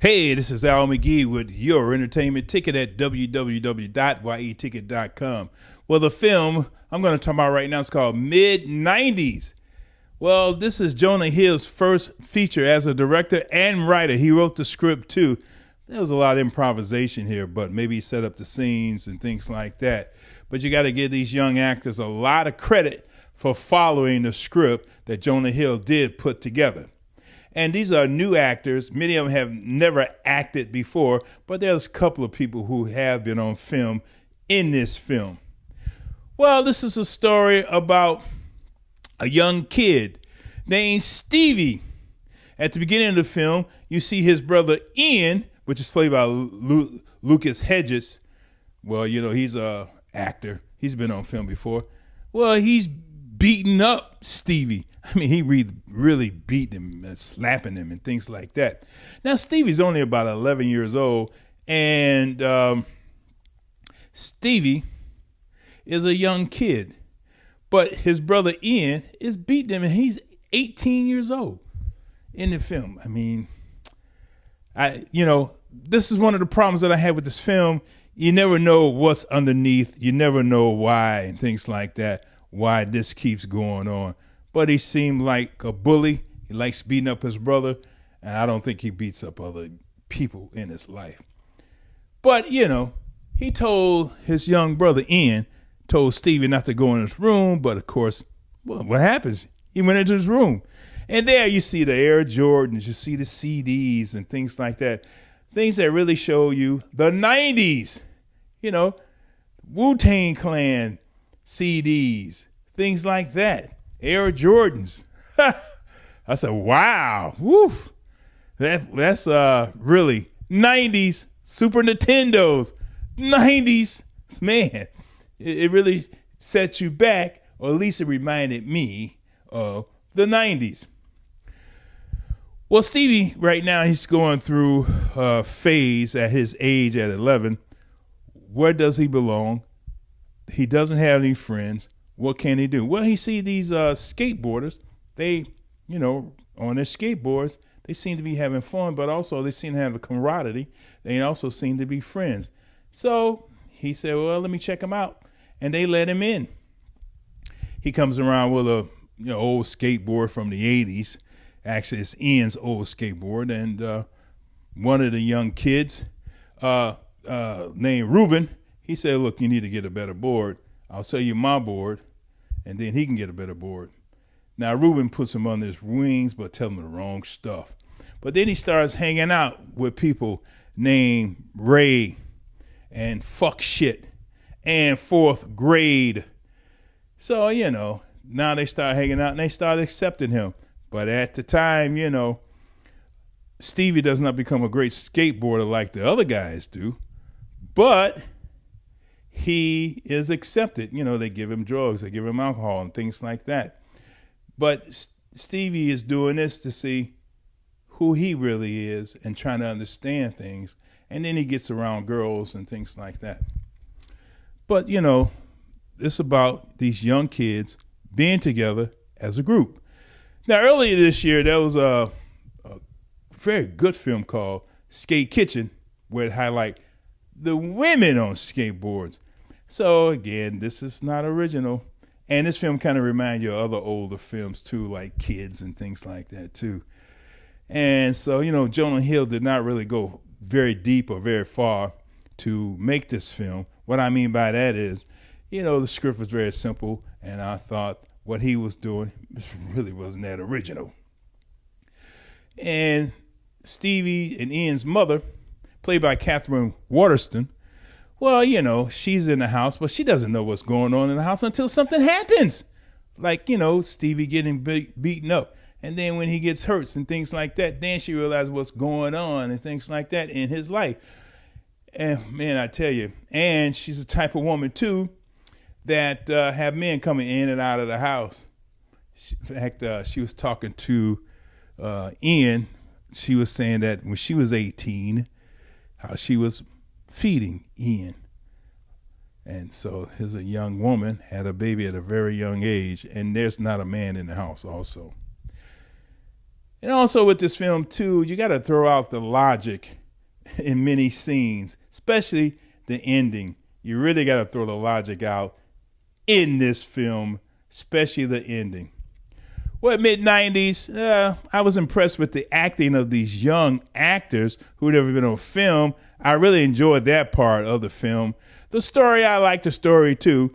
Hey, this is Al McGee with your entertainment ticket at www.yeticket.com. Well, the film I'm going to talk about right now is called Mid90s. Well, this is Jonah Hill's first feature as a director and writer. He wrote the script too. There was a lot of improvisation here, but maybe he set up the scenes and things like that. But you got to give these young actors a lot of credit for following the script that Jonah Hill did put together. And these are new actors. Many of them have never acted before, but there's a couple of people who have been on film in this film. Well, this is a story about a young kid named Stevie. At the beginning of the film, you see his brother Ian, which is played by Lucas Hedges. Well, you know, he's a actor. He's been on film before. Well, he's beating up Stevie. I mean, he really beat him and slapping him and things like that. Now, Stevie's only about 11 years old, and Stevie is a young kid. But his brother Ian is beating him, and he's 18 years old in the film. I mean, this is one of the problems that I have with this film. You never know what's underneath. You never know why and things like that, why this keeps going on. But he seemed like a bully. He likes beating up his brother, and I don't think he beats up other people in his life. But, you know, he told his young brother Ian, told Stevie not to go in his room, but of course, well, what happens? He went into his room. And there you see the Air Jordans, you see the CDs and things like that. Things that really show you the 90s, you know, Wu-Tang Clan CDs, things like that. Air Jordans. I said, wow, woof. That's really 90s Super Nintendos. 90s, man. It really sets you back, or at least it reminded me of the 90s. Well, Stevie, right now, he's going through a phase at his age at 11. Where does he belong? He doesn't have any friends. What can he do? Well, he see these skateboarders. They, you know, on their skateboards, they seem to be having fun, but also they seem to have a camaraderie. They also seem to be friends. So he said, well, let me check them out. And they let him in. He comes around with a old skateboard from the 80s. Actually, it's Ian's old skateboard. And one of the young kids named Ruben, he said, look, you need to get a better board. I'll sell you my board, and then he can get a better board. Now, Ruben puts him on his wings, but tells him the wrong stuff. But then he starts hanging out with people named Ray and Fuckshit and fourth grade. So, you know, now they start hanging out and they start accepting him. But at the time, you know, Stevie does not become a great skateboarder like the other guys do. But he is accepted. You know, they give him drugs, they give him alcohol and things like that. But Stevie is doing this to see who he really is and trying to understand things. And then he gets around girls and things like that. But, you know, it's about these young kids being together as a group. Now, earlier this year, there was a very good film called Skate Kitchen, where it highlight the women on skateboards. So, again, this is not original. And this film kind of reminds you of other older films, too, like Kids and things like that, too. And so, you know, Jonah Hill did not really go very deep or very far to make this film. What I mean by that is, you know, the script was very simple, and I thought what he was doing really wasn't that original. And Stevie and Ian's mother, played by Katherine Waterston, well, you know, she's in the house, but she doesn't know what's going on in the house until something happens. Like, you know, Stevie getting beaten up. And then when he gets hurt and things like that, then she realizes what's going on and things like that in his life. And, man, I tell you, and she's the type of woman, too, that have men coming in and out of the house. In fact, she was talking to Ian. She was saying that when she was 18, how she was feeding Ian. And so here's a young woman, had a baby at a very young age, and there's not a man in the house also. And also with this film, too, you got to throw out the logic in many scenes, especially the ending. You really got to throw the logic out in this film, especially the ending. Well, mid-90s, I was impressed with the acting of these young actors who'd never been on film. I really enjoyed that part of the film. The story, I liked the story too,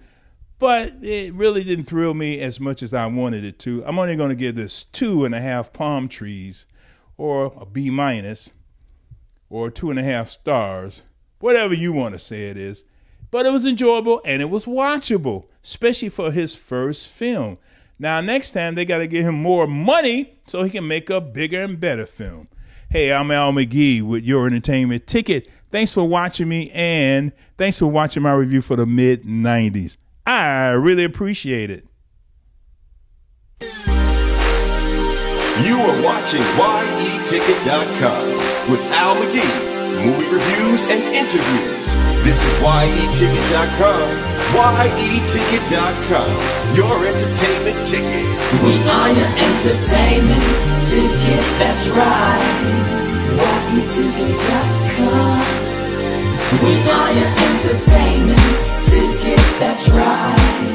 but it really didn't thrill me as much as I wanted it to. I'm only going to give this 2.5 palm trees, or a B-, or 2.5 stars, whatever you want to say it is. But it was enjoyable and it was watchable, especially for his first film. Now, next time, they got to give him more money so he can make a bigger and better film. Hey, I'm Al McGee with Your Entertainment Ticket. Thanks for watching me, and thanks for watching my review for the mid-90s. I really appreciate it. You are watching YETicket.com with Al McGee, movie reviews and interviews. This is YETicket.com. YETicket.com, your entertainment ticket. We are your entertainment ticket, that's right. YETicket.com. We are your entertainment ticket, that's right.